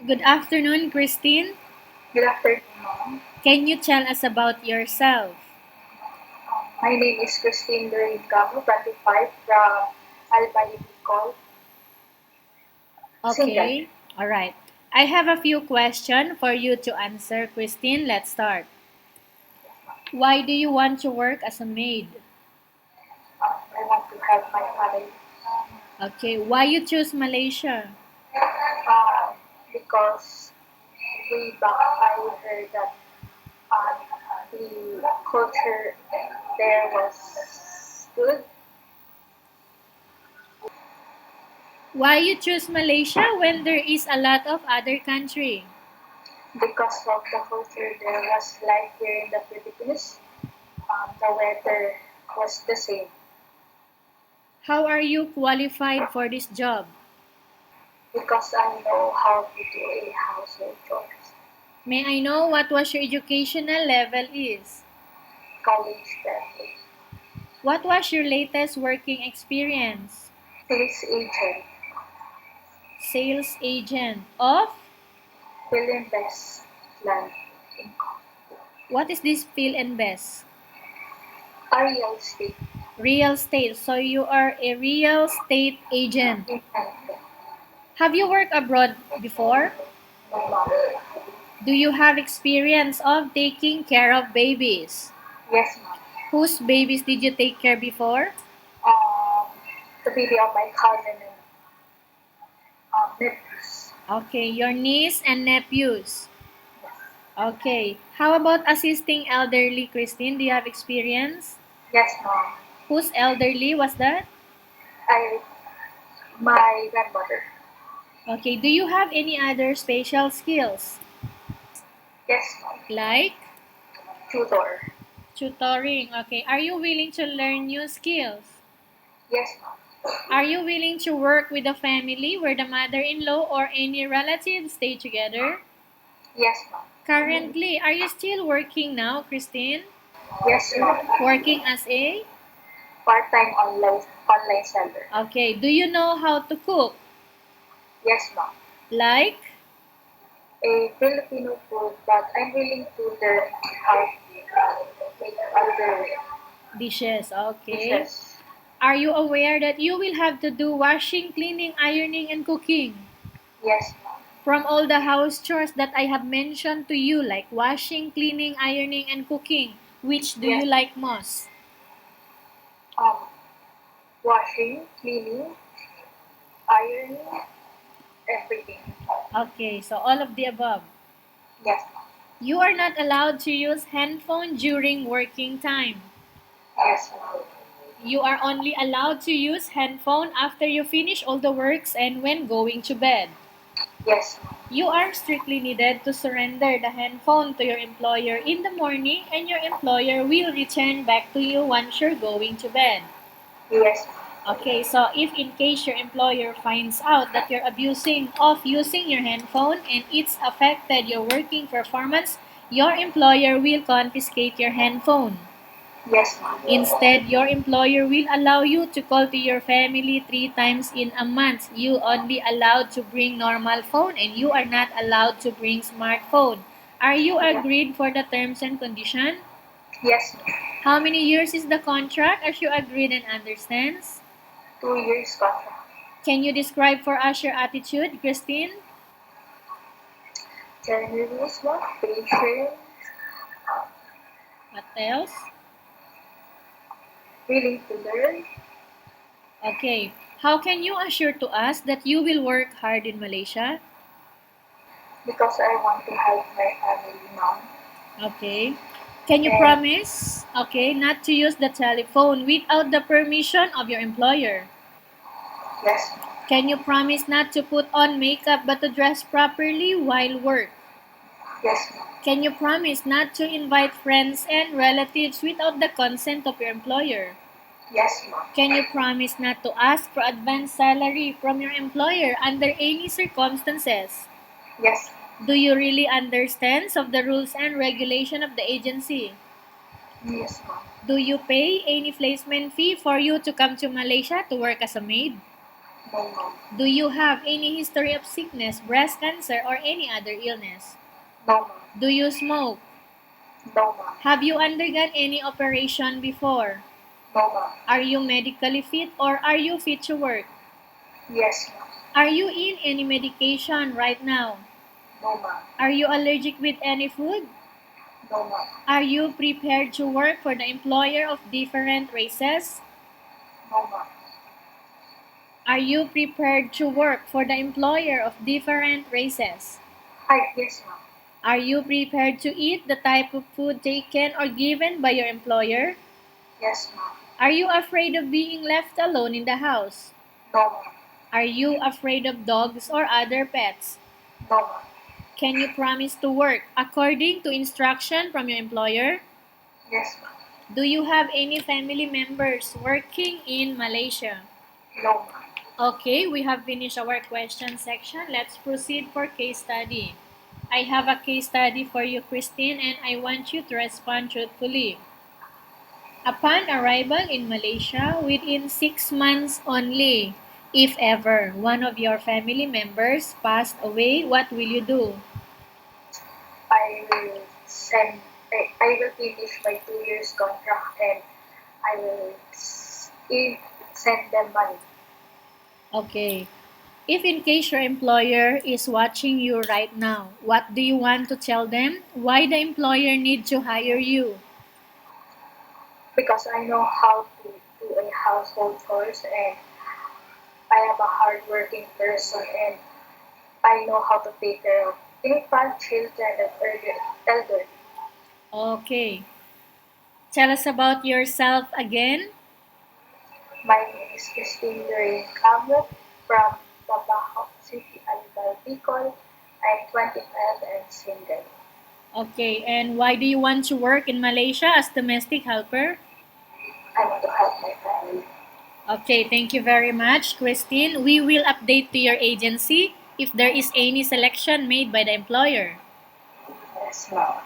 Good afternoon, Christine. Good afternoon, ma'am. Can you tell us about yourself? My name is Christine Camu, 25, from Albay, Bicol, single. Okay, all right. I have a few questions for you to answer, Christine. Let's start. Why do you want to work as a maid? I want to help my family Okay, why you choose Malaysia? because way back I heard that the culture there was good Why you choose Malaysia when there is a lot of other country? because of the culture there was like here in the Philippines. The weather was the same How are you qualified for this job? because I know how to do a household chores. May I know what was your educational level is? College graduate, What was your latest working experience? sales agent, Sales agent of? will invest land income. What is this fill and best? A real estate Real estate. So you are a real estate agent. investment. Have you worked abroad before? Do you have experience of taking care of babies? Yes, ma'am. Whose babies did you take care before? Um, the baby of my cousin and nephews. Okay, your niece and nephews. Okay. How about assisting elderly, Christine? Do you have experience? Yes, ma'am. Whose elderly was that? I, my grandmother. Okay. Do you have any other special skills? Yes, ma'am. Like Tutor. tutoring. Okay. Are you willing to learn new skills? Yes, ma'am. Are you willing to work with a family where the mother-in-law or any relatives stay together? Yes, ma'am. Currently, are you still working now, Christine? Yes, ma'am. Working as a? Part-time online seller. Okay. Do you know how to cook? Yes, ma'am. Like A Filipino food, but I'm willing to learn how to make other dishes? Okay. dishes. Are you aware that you will have to do washing, cleaning, ironing, and cooking? Yes, ma'am. From all the house chores that I have mentioned to you, like washing, cleaning, ironing, and cooking, which do you Yes. like most? Um, washing, cleaning, ironing, everything. Okay, so all of the above. Yes, You are not allowed to use handphone during working time. yes, You are only allowed to use handphone after you finish all the works and when going to bed. yes, You are strictly needed to surrender the handphone to your employer in the morning and your employer will return back to you once you're going to bed. yes, Okay, so if in case your employer finds out that you're abusing of using your handphone and it's affected your working performance, your employer will confiscate your handphone. yes, Instead, your employer will allow you to call to your family 3 times in a month. You only allowed to bring normal phone and you are not allowed to bring smartphone. Are you agreed for the terms and condition? yes. How many years is the contract as you agreed and understands? 2 years contract. Can you describe for us your attitude, Christine? Generous one, patient, What else? willing to learn Okay. How can you assure to us that you will work hard in Malaysia? because I want to help my family now. Okay. Can you And promise, okay, not to use the telephone without the permission of your employer? yes, Can you promise not to put on makeup but to dress properly while work? yes, Can you promise not to invite friends and relatives without the consent of your employer? yes, Can you promise not to ask for advance salary from your employer under any circumstances? yes, Do you really understand of the rules and regulation of the agency? yes, Do you pay any placement fee for you to come to Malaysia to work as a maid? No, ma'am. Do you have any history of sickness, breast cancer, or any other illness? No, ma'am. Do you smoke? No, ma'am. Have you undergone any operation before? No, ma'am. Are you medically fit or are you fit to work? Yes, ma'am. Are you in any medication right now? No, ma'am. Are you allergic with any food? No, ma'am. Are you prepared to work for the employer of different races? No, ma'am. Are you prepared to work for the employer of different races? Hi, yes, ma'am. Are you prepared to eat the type of food taken or given by your employer? Yes, ma'am. Are you afraid of being left alone in the house? No, ma'am. Are you afraid of dogs or other pets? No, ma'am. Can you promise to work according to instruction from your employer? Yes, ma'am. Do you have any family members working in Malaysia? No, ma'am. Okay, we have finished our question section. Let's proceed for case study. I have a case study for you, Christine, and I want you to respond truthfully. Upon arrival in Malaysia, within 6 months only, if ever one of your family members passed away, what will you do? I will send. I will finish my 2 years contract and I will send them money. Okay. If in case your employer is watching you right now, what do you want to tell them? Why the employer need to hire you? Because I know how to do a household chores and I am a hardworking person and I know how to take care of infant, children, and elderly. Okay. Tell us about yourself again. My name is Christine Camu from Babaho City, Alibal, Bicol. I'm 25 and single. Okay, and why do you want to work in Malaysia as domestic helper? I want to help my family. Okay, thank you very much, Christine. We will update to your agency if there is any selection made by the employer. Yes, ma'am.